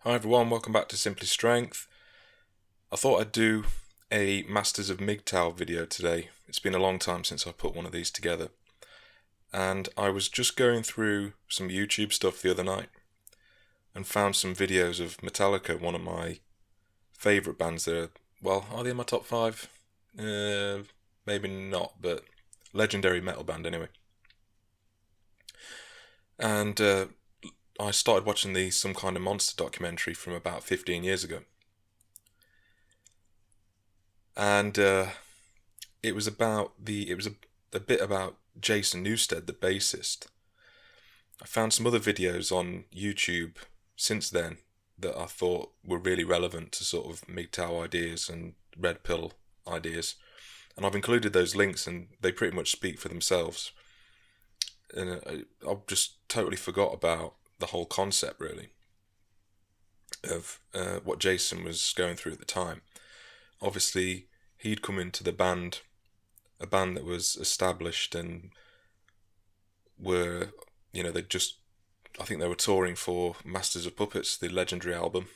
Hi everyone, welcome back to Simply Strength. I thought I'd do a Masters of MGTOW video today. It's been a long time since I put one of these together. And I was just going through some YouTube stuff the other night and found some videos of Metallica, one of my favourite bands. Are they in my top five? Maybe not, but legendary metal band anyway. And I started watching the Some Kind of Monster documentary from about 15 years ago. And it was a bit about Jason Newsted, the bassist. I found some other videos on YouTube since then that I thought were really relevant to sort of MGTOW ideas and Red Pill ideas, and I've included those links, and they pretty much speak for themselves. And I just totally forgot about the whole concept, really, of what Jason was going through at the time. Obviously, he'd come into the band, a band that was established and were, I think they were touring for Masters of Puppets, the legendary album.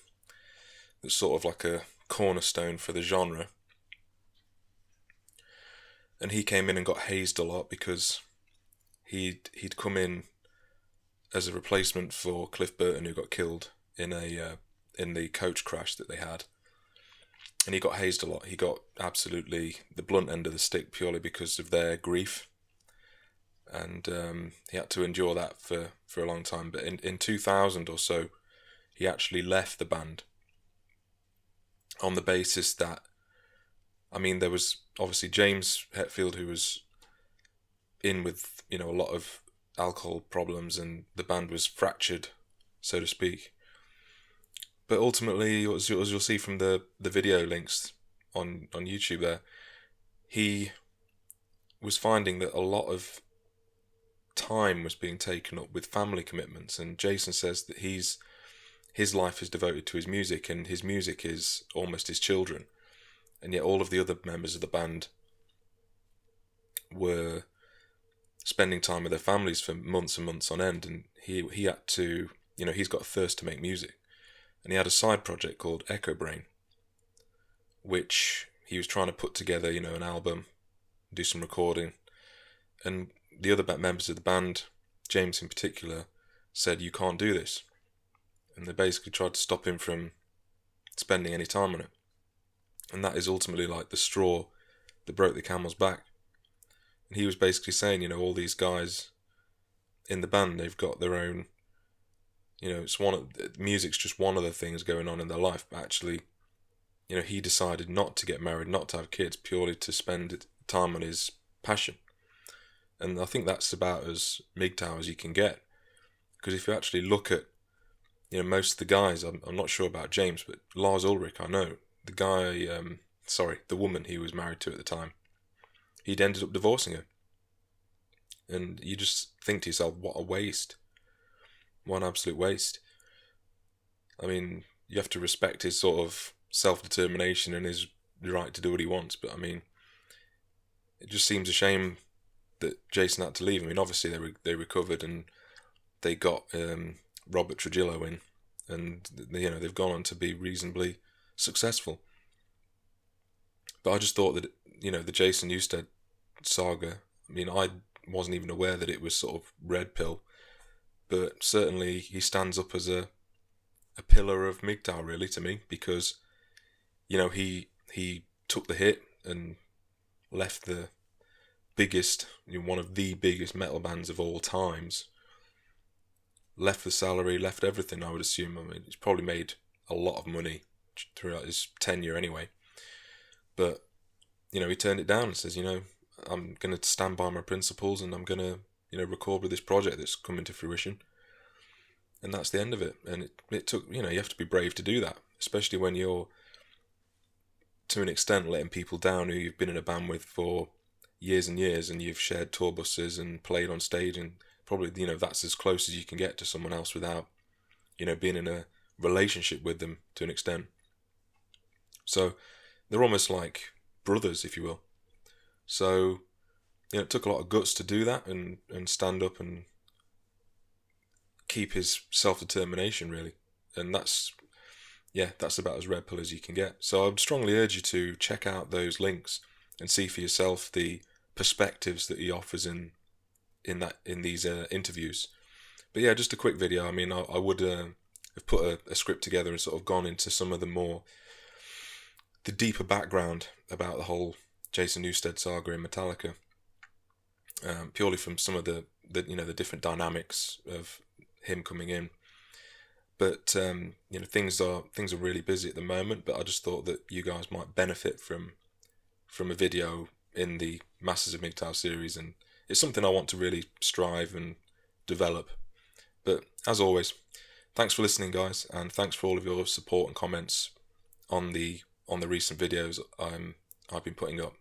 That's sort of like a cornerstone for the genre. And he came in and got hazed a lot because he'd come in as a replacement for Cliff Burton, who got killed in the coach crash that they had. And he got hazed a lot. He got absolutely the blunt end of the stick purely because of their grief. And he had to endure that for a long time. But in 2000 or so, he actually left the band on the basis that, there was obviously James Hetfield, who was in with, a lot of alcohol problems, and the band was fractured, so to speak. But ultimately, as you'll see from the video links on YouTube there, he was finding that a lot of time was being taken up with family commitments, and Jason says that his life is devoted to his music, and his music is almost his children, and yet all of the other members of the band were spending time with their families for months and months on end, and he had to, he's got a thirst to make music. And he had a side project called Echo Brain, which he was trying to put together, an album, do some recording. And the other members of the band, James in particular, said, "You can't do this." And they basically tried to stop him from spending any time on it. And that is ultimately like the straw that broke the camel's back. And he was basically saying, all these guys in the band, they've got their own, music's just one of the things going on in their life. But actually, he decided not to get married, not to have kids, purely to spend time on his passion. And I think that's about as MGTOW as you can get. Because if you actually look at, most of the guys, I'm not sure about James, but Lars Ulrich, I know. The guy, the woman he was married to at the time, he'd ended up divorcing her. And you just think to yourself, what a waste. What an absolute waste. You have to respect his sort of self-determination and his right to do what he wants, but it just seems a shame that Jason had to leave. Obviously they recovered and they got Robert Trujillo in, and they've gone on to be reasonably successful. But I just thought that the Jason Newsted saga, I wasn't even aware that it was sort of red pill, but certainly he stands up as a pillar of MGTOW, really, to me, because he took the hit and left the biggest, one of the biggest metal bands of all times, left the salary, left everything, I would assume. He's probably made a lot of money throughout his tenure anyway, but he turned it down and says, I'm going to stand by my principles, and I'm going to record with this project that's coming to fruition. And that's the end of it. And it took, you have to be brave to do that, especially when you're, to an extent, letting people down who you've been in a band with for years and years, and you've shared tour buses and played on stage, and probably, that's as close as you can get to someone else without, being in a relationship with them to an extent. So they're almost like brothers, if you will. So, it took a lot of guts to do that and stand up and keep his self-determination, really. And that's yeah, that's about as red pill as you can get. So I would strongly urge you to check out those links and see for yourself the perspectives that he offers in these interviews. But yeah, just a quick video. I mean, I would have put a script together and sort of gone into some of the deeper background about the whole Jason Newsted saga in Metallica, purely from some of the different dynamics of him coming in. But things are really busy at the moment. But I just thought that you guys might benefit from a video in the Masters of MGTOW series, and it's something I want to really strive and develop. But as always, thanks for listening, guys, and thanks for all of your support and comments on the recent videos I've been putting up.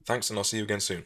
Thanks, and I'll see you again soon.